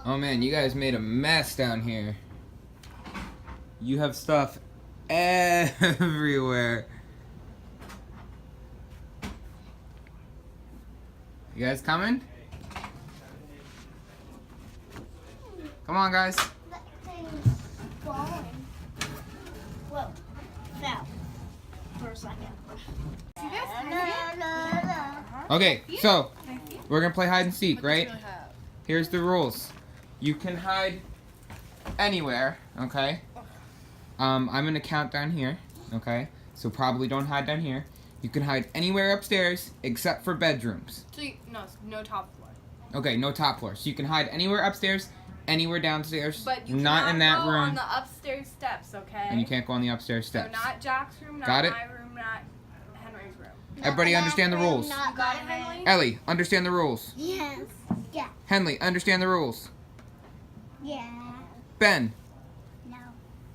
Oh man, you guys made a mess down here. You have stuff everywhere. You guys coming? Come on, guys. That thing's falling. Whoa, fell for a second. Okay, so we're gonna play hide and seek, right? Here's the rules. You can hide anywhere, okay? I'm gonna count down here, okay? So probably don't hide down here. You can hide anywhere upstairs except for bedrooms. So no top floor. Okay, no top floor. So you can hide anywhere upstairs, anywhere downstairs, But you not in that go room, on the upstairs steps, okay? and you can't go on the upstairs So steps. not Jack's room, not Got it? my room, not Henry's room. Everybody understand the rules? You got it, Henry? Ellie, understand the rules. Yes. Yeah. Henley, understand the rules. Yeah. Ben, No.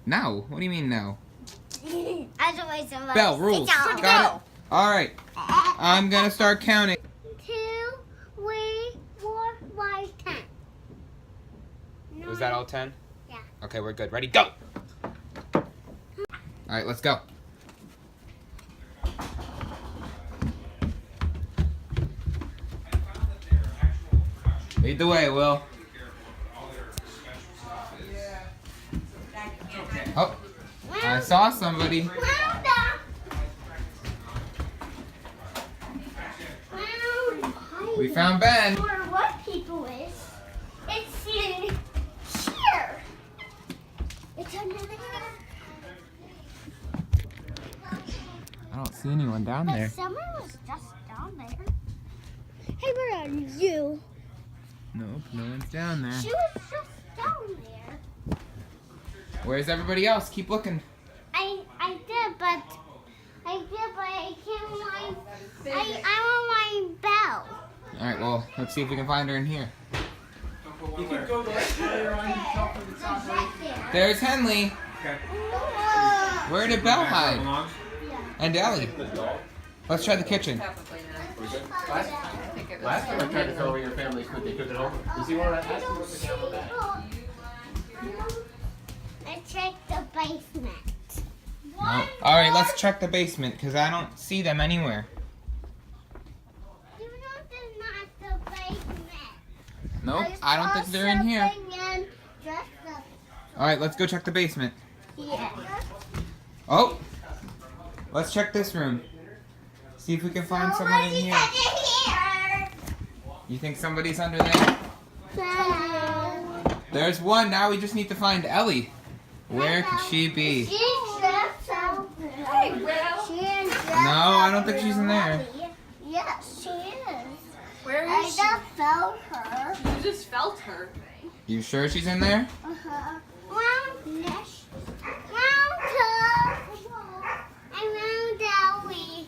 no. What do you mean no? Otherwise, I'm Bell, rules. Got it? All right. I'm gonna start counting. 2, 3, 4, 5, 10. Was that all 10? Yeah. Okay, we're good. Ready, go! All right, let's go. Lead the way, Will. Oh, I saw somebody. We found Ben. Or what people is, it's in here. It's under there. I don't see anyone down But there. someone was just down there. Hey, where are you? Nope, no one's down there. She was just down there. Where's everybody else? Keep looking. I did, but I can't find. I'm on my bell. All right, well, let's see if we can find her in here. You can go to There's Henley. Where did Belle hide? And Ellie. Let's try the kitchen. Last time I tried to throw away your family's food, they took it home. You see where I asked them to put down the bag? I checked the basement. No. All right, let's check the basement because I don't see them anywhere. You know there's not the basement. Nope, I don't think they're in here. All right, let's go check the basement. Yeah. Oh, let's check this room. See if we can find someone in here. You think somebody's under there? There's one. Now we just need to find Ellie. Where could she be? Hey, Will. No, I don't think she's in there. Yes, she is. Where I is she? just felt her. You just felt her. You sure she's in there? Uh-huh. Round Ellie.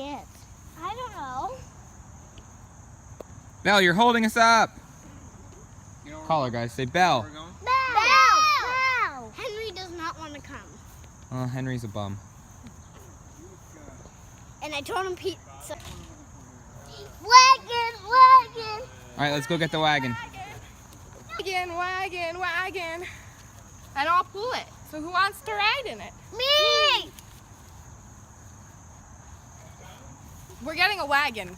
it? I don't know. Belle, you're holding us up. Call her, guys. Say Belle. Belle! Henry does not want to come. Oh, Henry's a bum. And I told him Pete. Wagon! All right, let's go get the wagon. Wagon. And I'll pull it. So who wants to ride in it? Me! We're getting a wagon.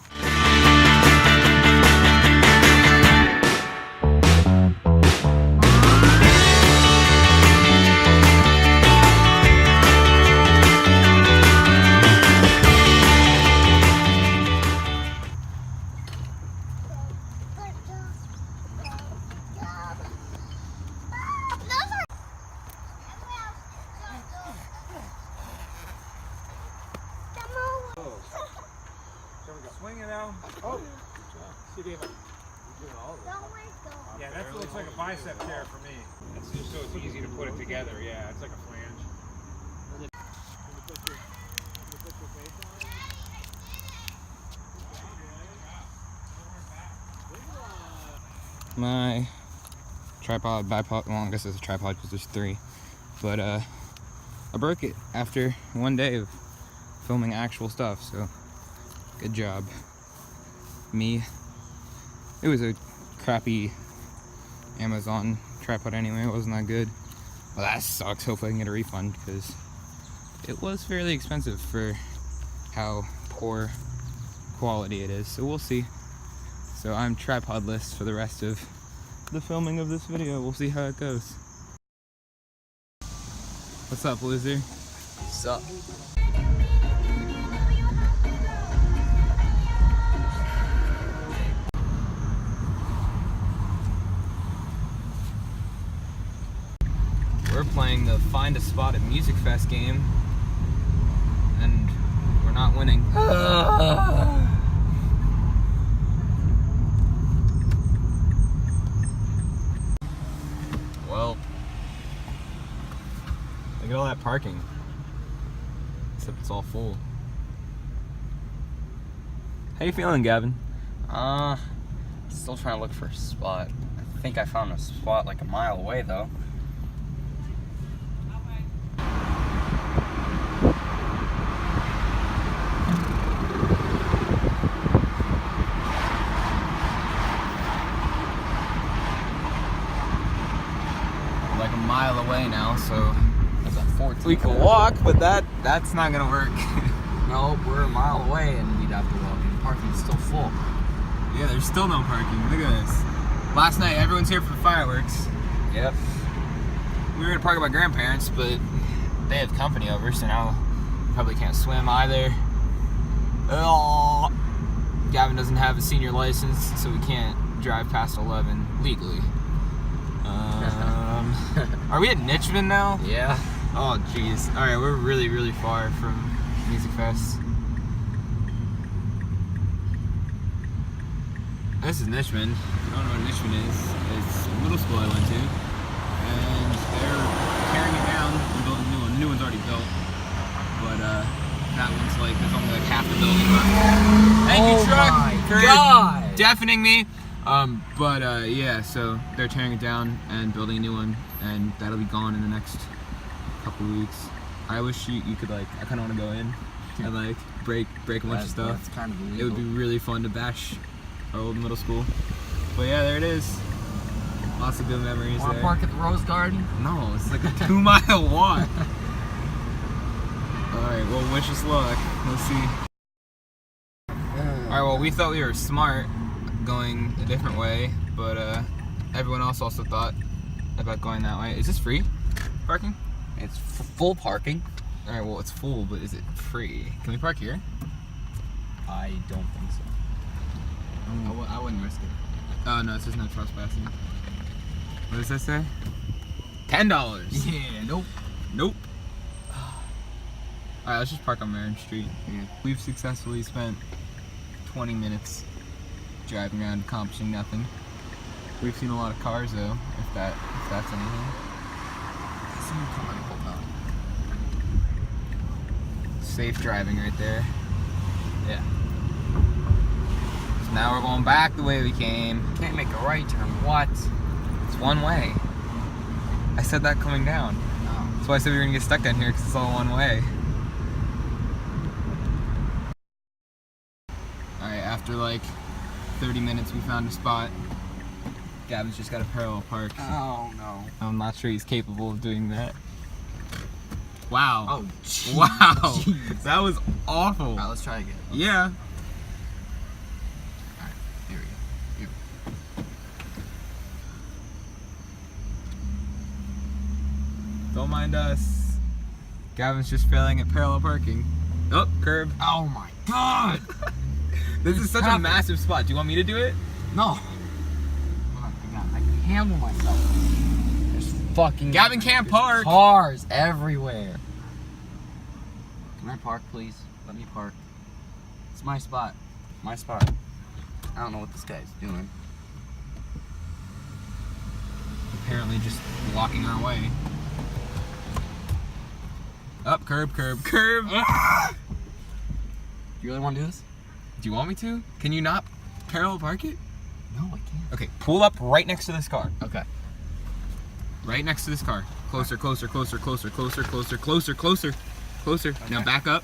Swing it out. Oh, she gave up. Yeah, that looks like a bicep tear for me. It's just so it's easy to put it together. Yeah, it's like a flange. My tripod, bipod, well, I guess it's a tripod because there's 3. But I broke it after one day of filming actual stuff, so good job. Me. It was a crappy Amazon tripod anyway, it wasn't that good. Well, that sucks. Hopefully I can get a refund because it was fairly expensive for how poor quality it is, so we'll see. So I'm tripodless for the rest of the filming of this video. We'll see how it goes. What's up, loser? Sup? We're playing the Find a Spot at Music Fest game, and we're not winning. Well, look at all that parking. Except it's all full. How you feeling, Gavin? Still trying to look for a spot. I think I found a spot like a mile away though. Like a mile away now, so That's at 14. we can walk, but that's not gonna work. No, we're a mile away and we'd have to walk and parking's still full. Yeah, there's still no parking. Look at this. Last night, everyone's here for the fireworks. Yep. We were gonna park at my grandparents', but they have company over, so now probably can't swim either. Oh, Gavin doesn't have a senior license, so we can't drive past 11 legally. Are we at Nichmond now? Yeah. Oh, jeez. All right, we're really, really far from Music Fest. This is Nichmond. I don't know what Nichmond is. It's a middle school I went to, and they're tearing it down and building a new one. The new one's already built, but that one's like there's only like half the building left. Thank you, truck, for God! deafening me. Yeah, so they're tearing it down and building a new one, and that'll be gone in the next couple of weeks. I wish you could like, I kind of want to go in and like break a bunch of stuff. That's kind of illegal. It would be really fun to bash our old middle school. But yeah, there it is. Lots of good memories Wanna there. park at the Rose Garden? No, it's like a 2-mile walk. Alright, well, wish us luck. Let's see. Alright, well, we thought we were smart going a different way, but everyone else also thought about going that way. Is this free parking? It's full parking. Alright, well, it's full, but is it free? Can we park here? I don't think so. I wouldn't risk it. Oh, no, it says no trespassing. What does that say? $10. Yeah, nope. Nope. Alright, let's just park on Marin Street. Yeah. We've successfully spent 20 minutes driving around accomplishing nothing. We've seen a lot of cars though, if that's anything. Someone come and hold on. Safe driving right there. Now we're going back the way we came. Can't make a right turn. What? It's one way. I said that coming down. No. That's why I said we were gonna get stuck down here because it's all one way. Alright, after like 30 minutes we found a spot. Gavin's just got a parallel park. Oh no. I'm not sure he's capable of doing that. Wow. Oh, geez. Wow. Jeez. That was awful. Alright, let's try again. Yeah. Alright, here we go. Don't mind us. Gavin's just failing at parallel parking. Oh, curb. Oh my god! This is such a massive spot. Do you want me to do it? No. I can handle myself. There's fucking Gavin can't park. cars everywhere. Can I park, please? Let me park. It's my spot. My spot. I don't know what this guy's doing. Apparently just blocking our way. Up, curb, curb, curb. Do you really want to do this? Do you want me to? Can you not parallel park it? No, I can't. Okay, pull up right next to this car. Okay. Right next to this car. Closer, closer, closer, closer, closer, closer, closer, closer, closer. Okay. Now back up.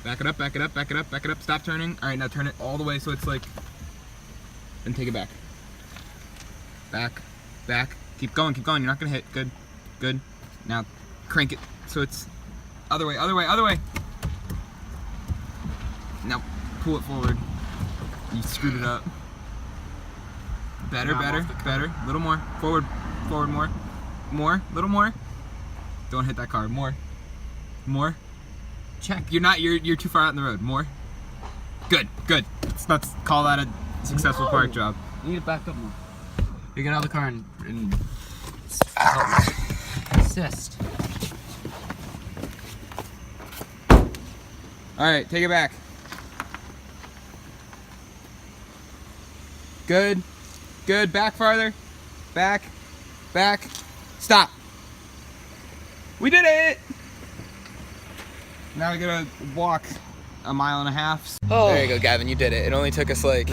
Back it up, back it up, back it up, back it up. Stop turning. All right, now turn it all the way so it's like, and take it back. Back, back. Keep going, keep going. You're not gonna hit. Good, good. Now crank it so it's other way, other way, other way. Now pull it forward. You screwed it up. Better, Now I'm better, off the curb. better. A little more. Forward, forward more. More, little more. Don't hit that car. More. More. Check. You're too far out in the road. More. Good, good. Let's call that a successful park job. You need to back up more. You get out of the car and help me. Assist. Alright, take it back. Good. Good. Back farther. Back. Back. Stop. We did it! Now we gotta walk a mile and a half. Oh. There you go, Gavin. You did it. It only took us like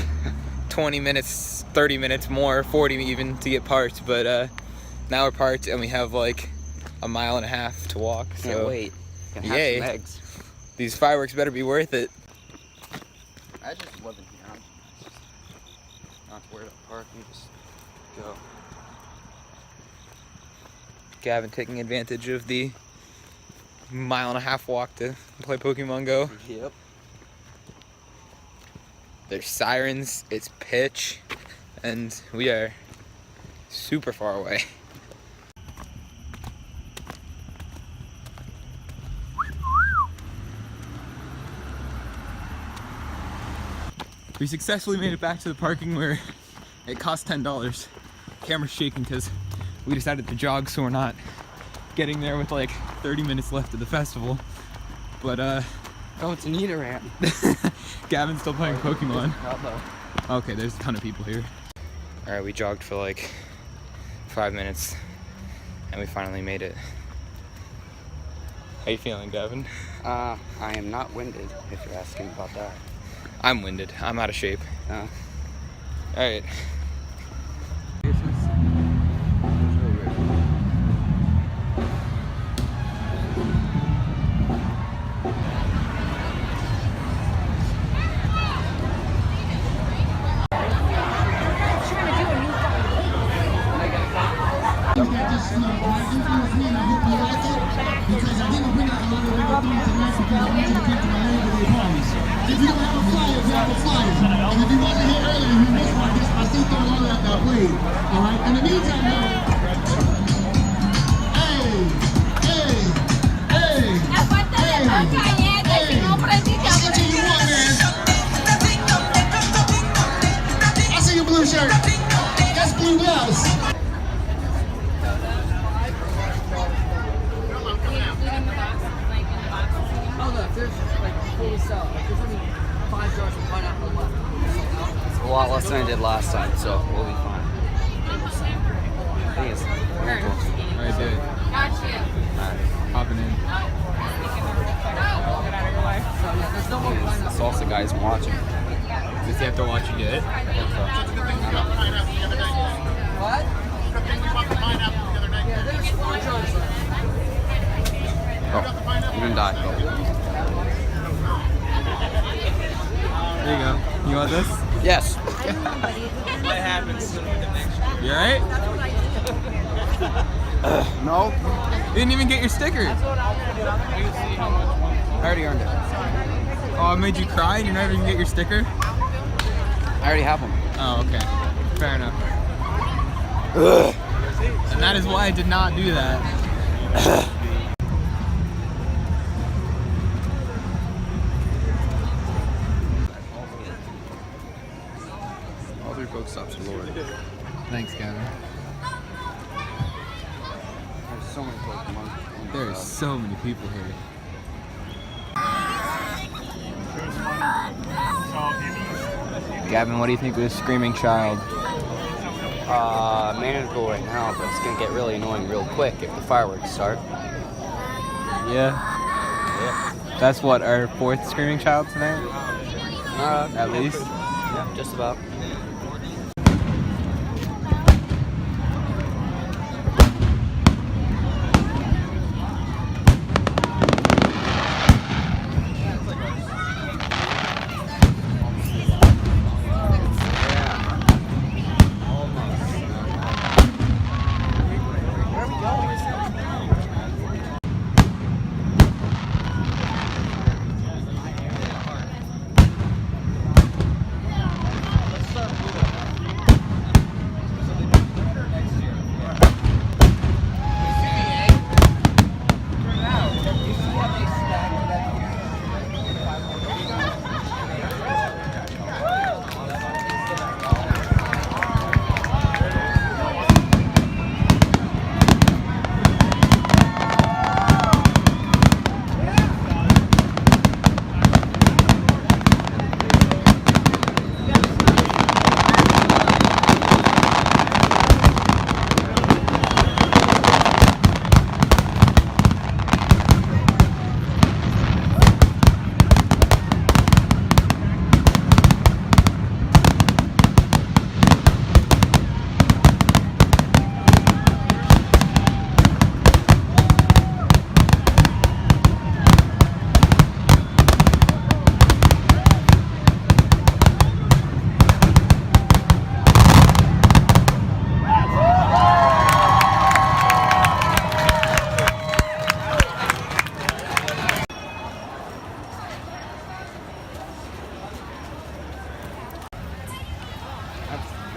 20 minutes, 30 minutes more, 40 even to get parked, but now we're parked and we have like a mile and a half to walk. So Can't wait. Can have yay. some eggs. These fireworks better be worth it. I just live in here. I'm just not worried about parking. Just go. Gavin taking advantage of the mile and a half walk to play Pokemon Go. Yep. There's sirens, it's pitch, and we are super far away. We successfully made it back to the parking where it cost $10. Camera's shaking because we decided to jog so we're not getting there with like 30 minutes left of the festival. But Oh, it's an eater ramp. Gavin's still playing Pokemon. Hello. Okay, there's a ton of people here. Alright, we jogged for like 5 minutes and we finally made it. How you feeling, Gavin? I am not winded, if you're asking about that. I'm winded. I'm out of shape. Alright. If you don't have a flyer, you have a flyer. And if you wasn't here earlier, you missed one. I still throw all that I played. All right. In the meantime, though. Hey, hey, hey. I see you want, man. I see your blue shirt. That's Blue Blouse. It's a lot less than I did last time, so we'll be fine. I think it's very cool. Alright, do it. Got you. Hopping in. Get out of your way. the guy isn't watching. Does he have to watch you do it? Oh, you're gonna die. There you go. You want this? Yes. What happens? You alright? No. You didn't even get your sticker. I already earned it. Oh, it made you cry and you're not even gonna get your sticker? I already have them. Oh, okay. Fair enough. And that is why I did not do that. All 3 folks stops are Lord. Thanks, Gavin. There's so many folks among. There are so many people here. Gavin, what do you think of this screaming child? Manageable right now, but it's gonna get really annoying real quick if the fireworks start. Yeah. That's what, our 4th screaming child tonight? At least? Yeah, just about.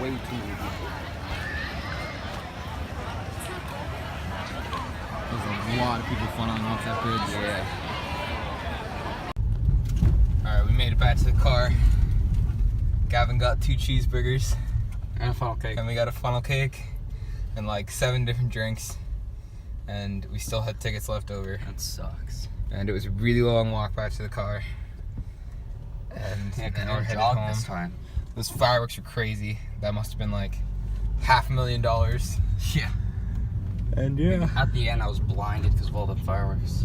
Way too many people. There's a lot of people funneling off that bridge. Yeah. Alright, we made it back to the car. Gavin got 2 cheeseburgers. And a funnel cake. And we got a funnel cake. And like 7 different drinks. And we still had tickets left over. That sucks. And it was a really long walk back to the car. And Yeah, now we're headed jog home. this time. Those fireworks were crazy. That must have been like $500,000. Yeah. And yeah. At the end, I was blinded because of all the fireworks.